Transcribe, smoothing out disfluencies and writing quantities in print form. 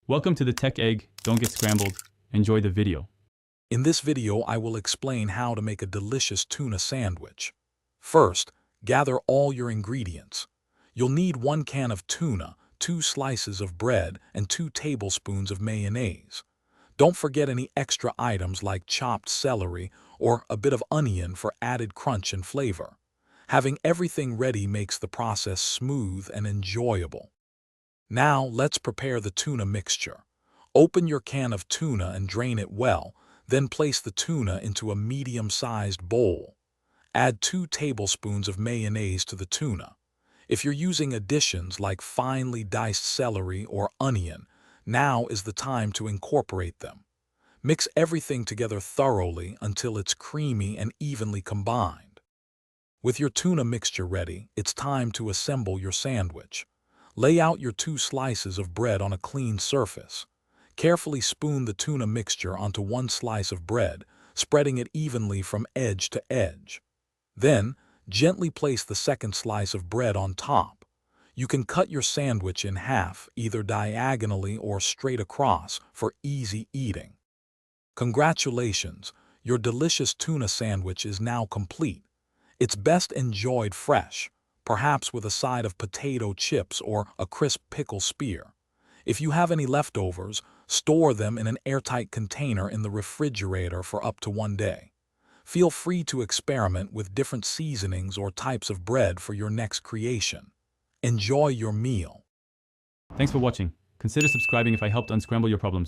Welcome to the Tech Egg. Don't get scrambled. Enjoy the video. In this video, I will explain how to make a delicious tuna sandwich. First, gather all your ingredients. You'll need 1 can of tuna, 2 slices of bread, and 2 tablespoons of mayonnaise. Don't forget any extra items like chopped celery or a bit of onion for added crunch and flavor. Having everything ready makes the process smooth and enjoyable. Now, let's prepare the tuna mixture. Open your can of tuna and drain it well, then place the tuna into a medium-sized bowl. Add 2 tablespoons of mayonnaise to the tuna. If you're using additions like finely diced celery or onion, now is the time to incorporate them. Mix everything together thoroughly until it's creamy and evenly combined. With your tuna mixture ready, it's time to assemble your sandwich. Lay out your 2 slices of bread on a clean surface. Carefully spoon the tuna mixture onto 1 slice of bread, spreading it evenly from edge to edge. Then, gently place the second slice of bread on top. You can cut your sandwich in half, either diagonally or straight across, for easy eating. Congratulations! Your delicious tuna sandwich is now complete. It's best enjoyed fresh, perhaps with a side of potato chips or a crisp pickle spear. If you have any leftovers, store them in an airtight container in the refrigerator for up to 1 day. Feel free to experiment with different seasonings or types of bread for your next creation. Enjoy your meal. Thanks for watching. Consider subscribing if I helped unscramble your problems.